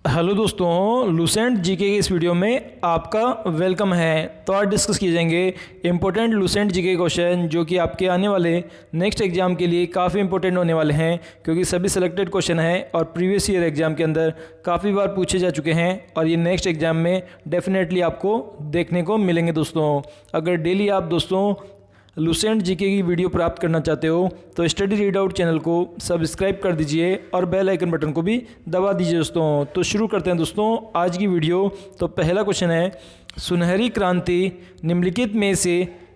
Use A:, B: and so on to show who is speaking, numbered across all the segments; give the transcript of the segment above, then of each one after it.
A: Hello दोस्तों, Lucent GK के इस वीडियो में आपका वेलकम है। तो आज डिस्कस किए जाएंगे इंपॉर्टेंट लूसेंट जीके क्वेश्चन जो कि आपके आने वाले नेक्स्ट एग्जाम के लिए काफ़ी इंपॉर्टेंट होने वाले हैं, क्योंकि सभी सिलेक्टेड क्वेश्चन हैं और प्रीवियस ईयर एग्जाम के अंदर काफ़ी बार पूछे जा चुके हैं और ये नेक्स्ट एग्जाम में डेफिनेटली आपको देखने को मिलेंगे। दोस्तों, अगर डेली आप दोस्तों लूसेंट जीके की वीडियो प्राप्त करना चाहते हो तो स्टडी रीड आउट चैनल को सब्सक्राइब कर दीजिए और बेल आइकन बटन को भी दबा दीजिए। दोस्तों, तो शुरू करते हैं दोस्तों आज की वीडियो। तो पहला क्वेश्चन है, सुनहरी क्रांति निम्नलिखित में से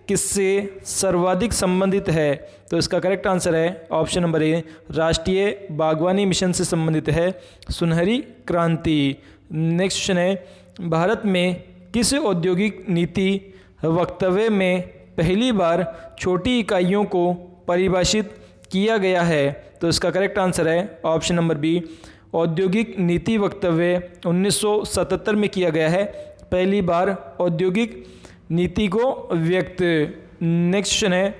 A: किससे सर्वाधिक संबंधित है? तो इसका करेक्ट आंसर है ऑप्शन नंबर ए, राष्ट्रीय बागवानी मिशन से संबंधित है सुनहरी क्रांति। नेक्स्ट क्वेश्चन है, भारत में किस औद्योगिक नीति वक्तव्य में पहली बार छोटी इकाइयों को परिभाषित किया गया है? तो इसका करेक्ट आंसर है ऑप्शन नंबर बी, औद्योगिक नीति वक्तव्य 1977 में किया गया है पहली बार औद्योगिक नीति को व्यक्त। नेक्स्ट क्वेश्चन है,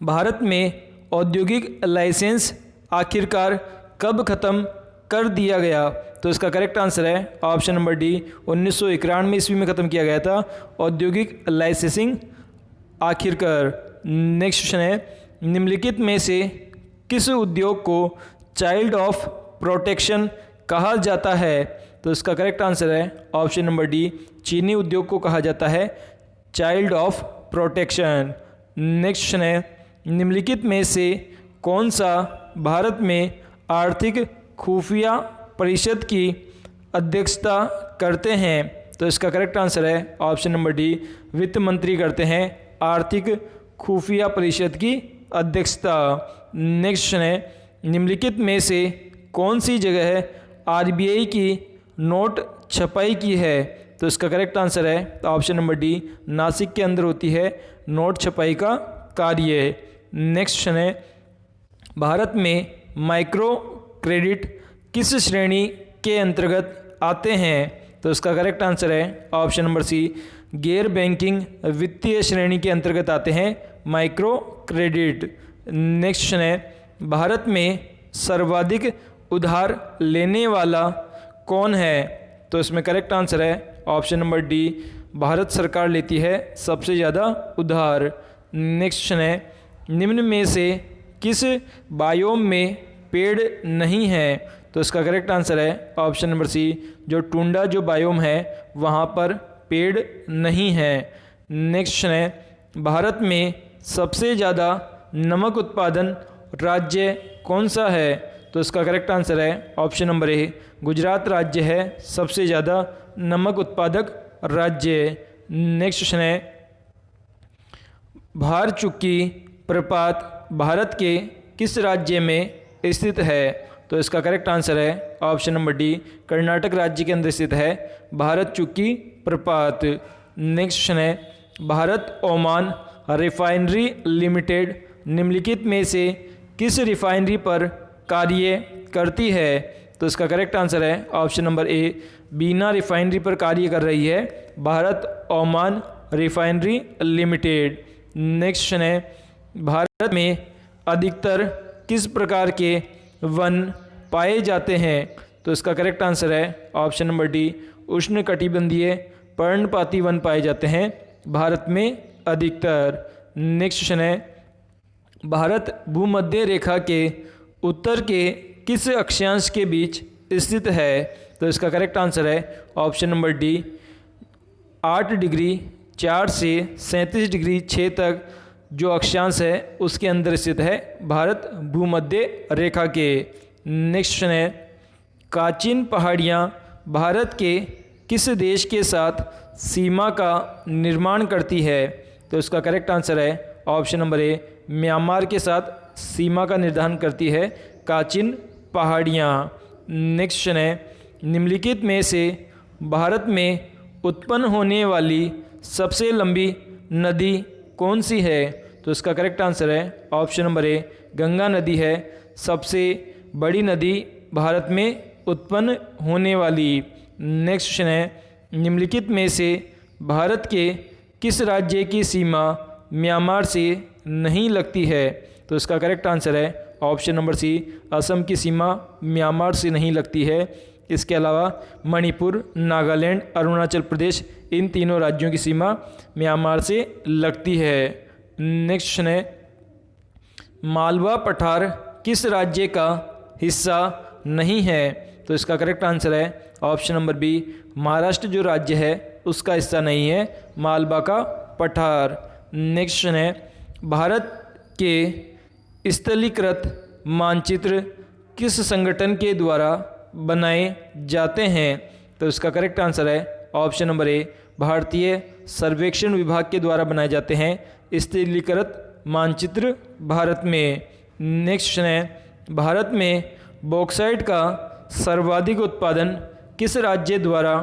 A: भारत में औद्योगिक लाइसेंस आखिरकार कब खत्म कर दिया गया? तो इसका करेक्ट आंसर है ऑप्शन नंबर डी, 1991 ईस्वी में ख़त्म किया गया था औद्योगिक लाइसेंसिंग आखिरकार। नेक्स्ट क्वेश्चन है, निम्नलिखित में से किस उद्योग को चाइल्ड ऑफ प्रोटेक्शन कहा जाता है? तो इसका करेक्ट आंसर है ऑप्शन नंबर डी, चीनी उद्योग को कहा जाता है child of protection. Next question है, निम्नलिखित में से कौन सा भारत में आर्थिक खुफिया परिषद की अध्यक्षता करते हैं? तो इसका करेक्ट आंसर है ऑप्शन नंबर डी, वित्त मंत्री करते हैं आर्थिक खुफिया परिषद की अध्यक्षता। नेक्स्ट क्वेश्चन है, निम्नलिखित में से कौन सी जगह आरबीआई की नोट छपाई की है? तो इसका करेक्ट आंसर है ऑप्शन नंबर डी, नासिक के अंदर होती है नोट छपाई का कार्य। नेक्स्ट क्वेश्चन है, भारत में माइक्रो क्रेडिट किस श्रेणी के अंतर्गत आते हैं? तो इसका करेक्ट आंसर है ऑप्शन नंबर सी, गैर बैंकिंग वित्तीय श्रेणी के अंतर्गत आते हैं माइक्रो क्रेडिट। नेक्स्ट क्वेश्चन है, भारत में सर्वाधिक उधार लेने वाला कौन है? तो इसमें करेक्ट आंसर है ऑप्शन नंबर डी, भारत सरकार लेती है सबसे ज़्यादा उधार। नेक्स्ट क्वेश्चन है, निम्न में से किस बायोम में पेड़ नहीं है? तो इसका करेक्ट आंसर है ऑप्शन नंबर सी, जो टुंडा जो बायोम है वहाँ पर पेड़ नहीं है। नेक्स्ट क्वेश्चन है, भारत में सबसे ज़्यादा नमक उत्पादन राज्य कौन सा है? तो इसका करेक्ट आंसर है ऑप्शन नंबर ए, गुजरात राज्य है सबसे ज़्यादा नमक उत्पादक राज्य। नेक्स्ट क्वेश्चन है, भारचुक्की प्रपात भारत के किस राज्य में स्थित है? तो इसका करेक्ट आंसर है ऑप्शन नंबर डी, कर्नाटक राज्य के अंदर स्थित है भारतचुक्की प्रपात। नेक्स्ट क्वेश्चन है, भारत ओमान रिफाइनरी लिमिटेड निम्नलिखित में से किस रिफाइनरी पर कार्य करती है? तो इसका करेक्ट आंसर है option number A, Bina refinery पर कार्य कर रही है Bharat Oman refinery limited. Next question है, भारत में अधिकतर किस प्रकार के वन पाए जाते हैं? तो इसका करेक्ट आंसर है ऑप्शन नंबर डी, उष्णकटिबंधीय पर्णपाती वन पाए जाते हैं भारत में अधिकतर। नेक्स्ट क्वेश्चन है, भारत भूमध्य रेखा के उत्तर के किस अक्षांश के बीच स्थित है? तो इसका करेक्ट आंसर है ऑप्शन नंबर डी, 8 डिग्री 4 से 37 डिग्री 6 तक जो अक्षांश है उसके अंदर स्थित है भारत भूमध्य रेखा के। नेक्स्ट क्वेश्चन है, काचिन पहाड़ियाँ भारत के किस देश के साथ सीमा का निर्माण करती है? तो इसका करेक्ट आंसर है ऑप्शन नंबर ए, म्यांमार के साथ सीमा का निर्धारण करती है काचिन पहाड़ियाँ। नेक्स्ट क्वेश्चन है, निम्नलिखित में से भारत में उत्पन्न होने वाली सबसे लंबी नदी कौन सी है? तो इसका करेक्ट आंसर है ऑप्शन नंबर ए, गंगा नदी है सबसे बड़ी नदी भारत में उत्पन्न होने वाली। नेक्स्ट क्वेश्चन है, निम्नलिखित में से भारत के किस राज्य की सीमा म्यांमार से नहीं लगती है? तो इसका करेक्ट आंसर है ऑप्शन नंबर सी, असम की सीमा म्यांमार से नहीं लगती है। इसके अलावा मणिपुर, नागालैंड, अरुणाचल प्रदेश, इन तीनों राज्यों की सीमा म्यांमार से लगती है। नेक्स्ट क्वेश्चन है, मालवा पठार किस राज्य का हिस्सा नहीं है? तो इसका करेक्ट आंसर है ऑप्शन नंबर बी, महाराष्ट्र जो राज्य है उसका हिस्सा नहीं है मालवा का पठार। नेक्स्ट क्वेश्चन है, भारत के स्थलीकृत मानचित्र किस संगठन के द्वारा बनाए जाते हैं? तो इसका करेक्ट आंसर है ऑप्शन नंबर ए, भारतीय सर्वेक्षण विभाग के द्वारा बनाए जाते हैं स्थलीकृत मानचित्र भारत में। नेक्स्ट क्वेश्चन है, भारत में बॉक्साइट का सर्वाधिक उत्पादन किस राज्य द्वारा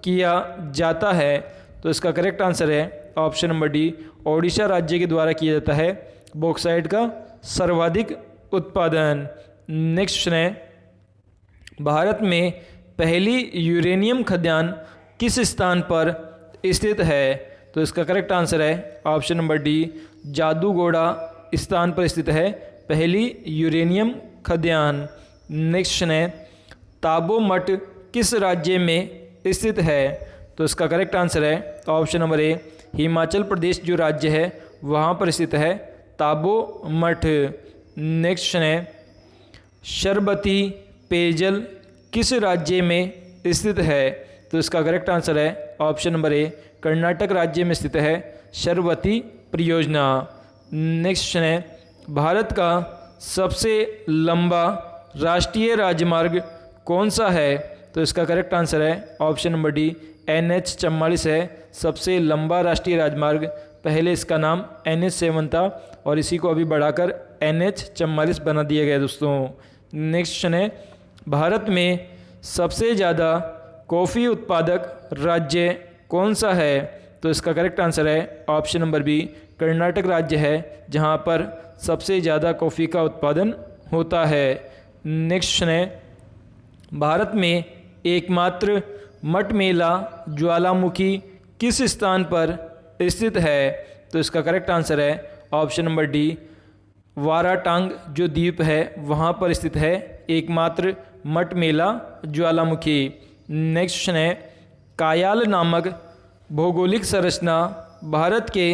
A: किया जाता है? तो इसका करेक्ट आंसर है ऑप्शन नंबर डी, ओडिशा राज्य के द्वारा किया जाता है बॉक्साइट का सर्वाधिक उत्पादन। नेक्स्ट क्वेश्चन है, भारत में पहली यूरेनियम खदान किस स्थान पर स्थित है? तो इसका करेक्ट आंसर है ऑप्शन नंबर डी, जादूगोड़ा स्थान पर स्थित है पहली यूरेनियम खदान। नेक्स्ट क्वेश्चन है, ताबो मठ किस राज्य में स्थित है? तो इसका करेक्ट आंसर है ऑप्शन नंबर ए, हिमाचल प्रदेश जो राज्य है वहाँ पर स्थित है ताबो मठ। नेक्स्ट क्वेश्चन है, शरबती पेयजल किस राज्य में स्थित है? तो इसका करेक्ट आंसर है ऑप्शन नंबर ए, कर्नाटक राज्य में स्थित है शरबती परियोजना। नेक्स्ट क्वेश्चन है, भारत का सबसे लंबा राष्ट्रीय राजमार्ग कौन सा है? तो इसका करेक्ट आंसर है ऑप्शन नंबर डी, NH-44 है सबसे लंबा राष्ट्रीय राजमार्ग। पहले इसका नाम NH-7 था और इसी को अभी बढ़ाकर NH-44 बना दिया गया दोस्तों। नेक्स्ट क्वेश्चन है, भारत में सबसे ज़्यादा कॉफ़ी उत्पादक राज्य कौन सा है? तो इसका करेक्ट आंसर है ऑप्शन नंबर बी, कर्नाटक राज्य है जहाँ पर सबसे ज़्यादा कॉफ़ी का उत्पादन होता है। नेक्स्ट क्वेश्चन है, भारत में एकमात्र मठ मेला ज्वालामुखी किस स्थान पर स्थित है? तो इसका करेक्ट आंसर है ऑप्शन नंबर डी, वाराटांग जो द्वीप है वहाँ पर स्थित है एकमात्र मठ मेला ज्वालामुखी। नेक्स्ट क्वेश्चन है, कायाल नामक भौगोलिक संरचना भारत के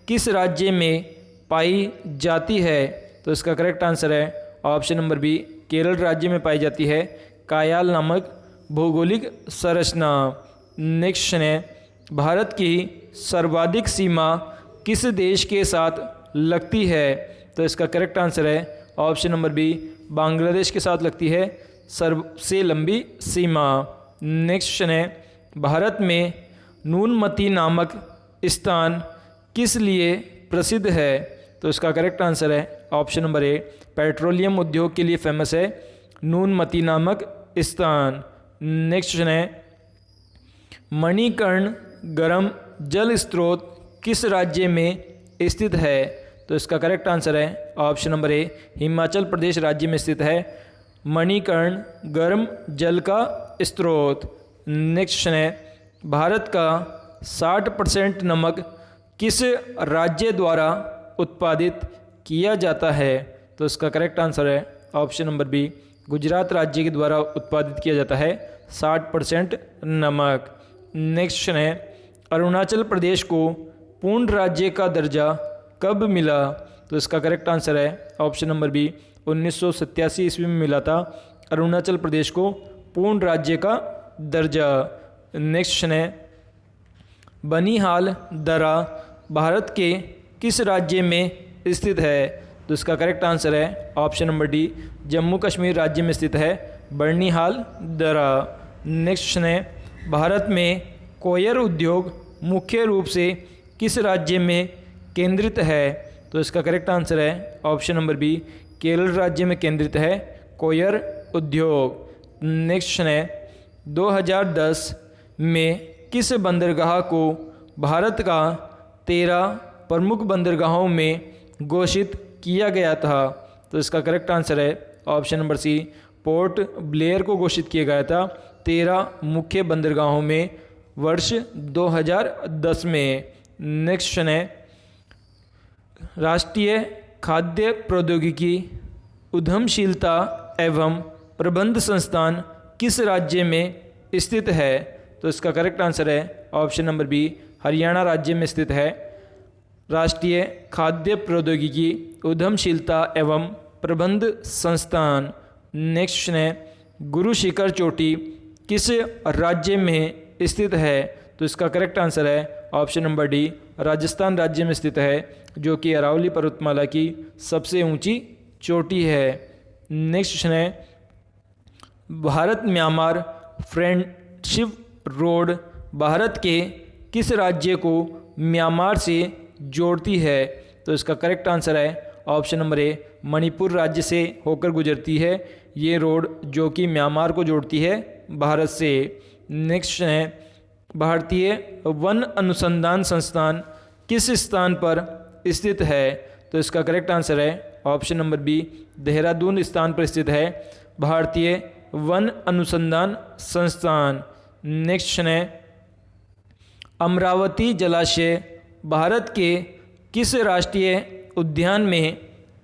A: किस राज्य में पाई जाती है? तो इसका करेक्ट आंसर है ऑप्शन नंबर बी, केरल राज्य में पाई जाती है कायाल नामक भौगोलिक संरचना। नेक्स्ट क्वेश्चन है, भारत की सर्वाधिक सीमा किस देश के साथ लगती है? तो इसका करेक्ट आंसर है ऑप्शन नंबर बी, बांग्लादेश के साथ लगती है सबसे लंबी सीमा। नेक्स्ट क्वेश्चन है, भारत में नूनमती नामक स्थान किस लिए प्रसिद्ध है? तो इसका करेक्ट आंसर है ऑप्शन नंबर ए, पेट्रोलियम उद्योग के लिए फेमस है नूनमती नामक स्थान। नेक्स्ट क्वेश्चन है, मणिकर्ण गर्म जल स्रोत किस राज्य में स्थित है? तो इसका करेक्ट आंसर है ऑप्शन नंबर ए, हिमाचल प्रदेश राज्य में स्थित है मणिकर्ण गर्म जल का स्रोत। नेक्स्ट क्वेश्चन है, भारत का 60% नमक किस राज्य द्वारा उत्पादित किया जाता है? तो इसका करेक्ट आंसर है ऑप्शन नंबर बी, गुजरात राज्य के द्वारा उत्पादित किया जाता है 60% नमक। नेक्स्ट क्वेश्चन है, अरुणाचल प्रदेश को पूर्ण राज्य का दर्जा कब मिला? तो इसका करेक्ट आंसर है ऑप्शन नंबर बी, 1987 ईस्वी में मिला था अरुणाचल प्रदेश को पूर्ण राज्य का दर्जा। नेक्स्ट क्वेश्चन है, बनिहाल दर्रा भारत के किस राज्य में स्थित है? तो इसका करेक्ट आंसर है option number D, Jammu Kashmir राज्य में स्थित है बनिहाल दर्रा। नेक्स्ट क्वेश्चन है, भारत में कोयर उद्योग मुख्य रूप से किस राज्य में केंद्रित है? तो इसका करेक्ट आंसर है ऑप्शन नंबर बी, केरल राज्य में केंद्रित है कोयर उद्योग। नेक्स्ट क्वेश्चन है, 2010 में किस बंदरगाह को भारत का 13 प्रमुख बंदरगाहों में घोषित किया गया था? तो इसका करेक्ट आंसर है option number C, Port Blair को घोषित किया गया था 13 मुख्य बंदरगाहों में वर्ष 2010 में। नेक्स्ट क्वेश्चन है, राष्ट्रीय खाद्य प्रौद्योगिकी उद्यमशीलता एवं प्रबंध संस्थान किस राज्य में स्थित है? तो इसका करेक्ट आंसर है ऑप्शन नंबर बी, हरियाणा राज्य में स्थित है। राष्ट्रीय खाद्य प्रौद्योगिकी उद्यमशीलता एवं प्रबंध संस्थान। नेक्स्ट क्वेश्चन है, गुरु शिखर चोटी किस राज्य में स्थित है? तो इसका करेक्ट आंसर है ऑप्शन नंबर डी, राजस्थान राज्य में स्थित है, जो कि अरावली पर्वतमाला की सबसे ऊंची चोटी है। नेक्स्ट क्वेश्चन है, Bharat Myanmar friendship road Bharat के किस राज्य को म्यांमार से जोड़ती है? तो इसका करेक्ट आंसर है ऑप्शन नंबर ए, मणिपुर राज्य से होकर गुजरती है ये रोड, जो कि म्यांमार को जोड़ती है भारत से। नेक्स्ट है, भारतीय वन अनुसंधान संस्थान किस स्थान पर स्थित है? तो इसका करेक्ट आंसर है ऑप्शन नंबर बी, देहरादून स्थान पर स्थित है भारतीय वन अनुसंधान संस्थान। नेक्स्ट है, अमरावती जलाशय भारत के किस राष्ट्रीय उद्यान में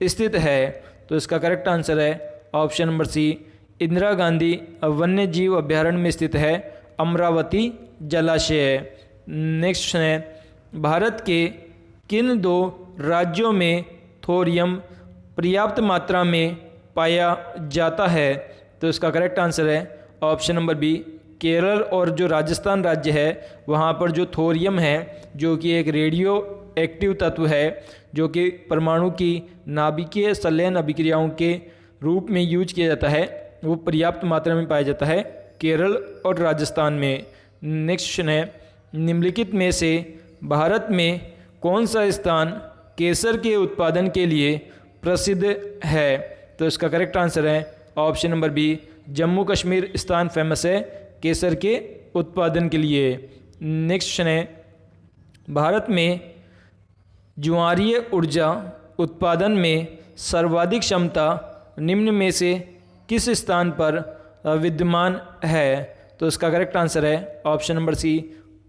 A: स्थित है? तो इसका करेक्ट आंसर है option number C, Indira Gandhi वन्य जीव अभ्यारण्य में स्थित है अमरावती जलाशय। नेक्स्ट है, भारत के किन 2 राज्यों में थोरियम पर्याप्त मात्रा में पाया जाता है? तो इसका करेक्ट आंसर है ऑप्शन नंबर बी, केरल और जो राजस्थान राज्य है वहाँ पर जो थोरियम है, जो कि एक रेडियो एक्टिव तत्व है, जो कि परमाणु की नाभिकीय संलयन अभिक्रियाओं के रूप में यूज किया जाता है, वो पर्याप्त मात्रा में पाया जाता है केरल और राजस्थान में। नेक्स्ट क्वेश्चन है, निम्नलिखित में से भारत में कौन सा स्थान केसर के उत्पादन के लिए प्रसिद्ध है? तो इसका करेक्ट आंसर है option number B, Jammu Kashmir स्थान फेमस है केसर के उत्पादन के लिए। नेक्स्ट क्वेश्चन है, भारत में ज्वारीय ऊर्जा उत्पादन में सर्वाधिक क्षमता निम्न में से किस स्थान पर विद्यमान है? तो इसका करेक्ट आंसर है ऑप्शन नंबर सी,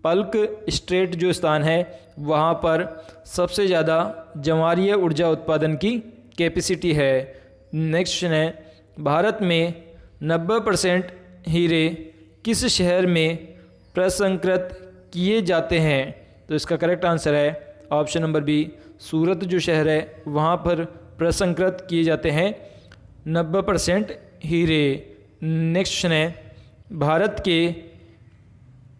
A: पल्क स्ट्रेट जो स्थान है वहाँ पर सबसे ज़्यादा ज्वारीय ऊर्जा उत्पादन की कैपेसिटी है। नेक्स्ट क्वेश्चन है, भारत में 90% हीरे किस शहर में प्रसंस्कृत किए जाते हैं? तो इसका करेक्ट आंसर है ऑप्शन नंबर बी, सूरत जो शहर है वहाँ पर प्रसंस्कृत किए जाते हैं 90% हीरे। नेक्स्ट क्वेश्चन है, भारत के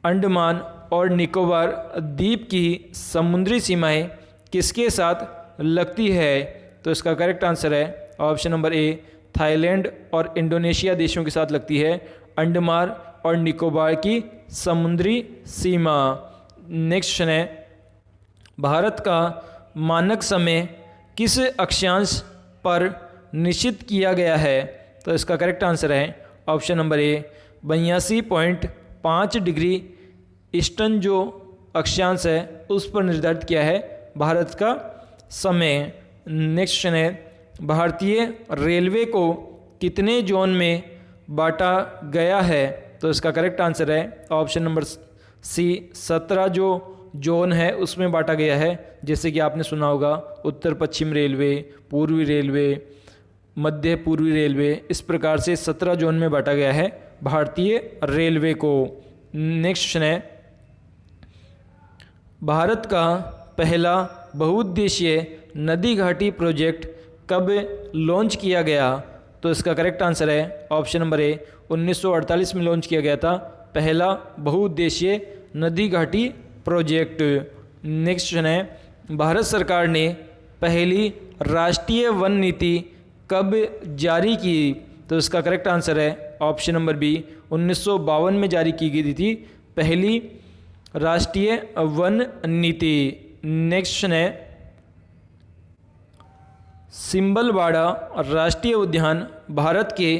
A: अंडमान और निकोबार द्वीप की समुद्री सीमाएं किसके साथ लगती है? तो इसका करेक्ट आंसर है ऑप्शन नंबर ए, थाईलैंड और इंडोनेशिया देशों के साथ लगती है अंडमान और निकोबार की समुद्री सीमा। नेक्स्ट क्वेश्चन है, भारत का मानक समय किस अक्षांश पर निश्चित किया गया है? तो इसका करेक्ट आंसर है ऑप्शन नंबर ए, 82.5 डिग्री ईस्टर्न जो अक्षांश है उस पर निर्धारित किया है भारत का समय। नेक्स्ट क्वेश्चन है, भारतीय रेलवे को कितने जोन में बांटा गया है? तो इसका करेक्ट आंसर है ऑप्शन नंबर सी, 17 जो जोन है उसमें बांटा गया है। जैसे कि आपने सुना होगा उत्तर पश्चिम रेलवे, पूर्वी रेलवे, मध्य पूर्वी रेलवे, इस प्रकार से 17 जोन में बांटा गया है भारतीय रेलवे को। नेक्स्ट क्वेश्चन है, भारत का पहला बहुउद्देशीय नदी घाटी प्रोजेक्ट कब लॉन्च किया गया? तो इसका करेक्ट आंसर है ऑप्शन नंबर ए, 1948 में लॉन्च किया गया था पहला बहुउद्देशीय नदी घाटी प्रोजेक्ट। नेक्स्ट क्वेश्चन है, भारत सरकार ने पहली राष्ट्रीय वन नीति कब जारी की? तो इसका करेक्ट आंसर है ऑप्शन नंबर बी, 1952 में जारी की गई थी पहली राष्ट्रीय वन नीति। नेक्स्ट क्वेश्चन है, सिंबलवाड़ा राष्ट्रीय उद्यान भारत के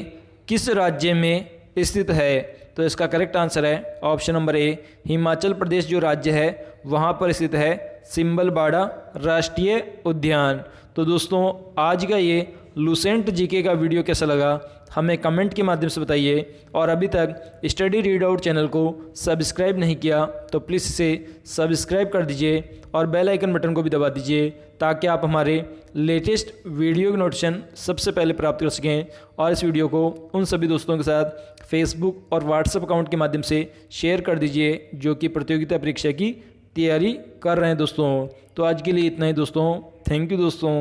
A: किस राज्य में स्थित है? तो इसका करेक्ट आंसर है ऑप्शन नंबर ए, हिमाचल प्रदेश जो राज्य है वहाँ पर स्थित है सिंबलवाड़ा राष्ट्रीय उद्यान। तो दोस्तों आज का ये लुसेंट जीके का वीडियो कैसा लगा हमें कमेंट के माध्यम से बताइए। और अभी तक स्टडी रीड आउट चैनल को सब्सक्राइब नहीं किया तो प्लीज़ इसे सब्सक्राइब कर दीजिए और बेल आइकन बटन को भी दबा दीजिए ताकि आप हमारे लेटेस्ट वीडियो की नोटिफिकेशन सबसे पहले प्राप्त कर सकें। और इस वीडियो को उन सभी दोस्तों के साथ फेसबुक और व्हाट्सएप अकाउंट के माध्यम से शेयर कर दीजिए जो कि प्रतियोगिता परीक्षा की तैयारी कर रहे हैं दोस्तों। तो आज के लिए इतना ही दोस्तों। थैंक यू दोस्तों।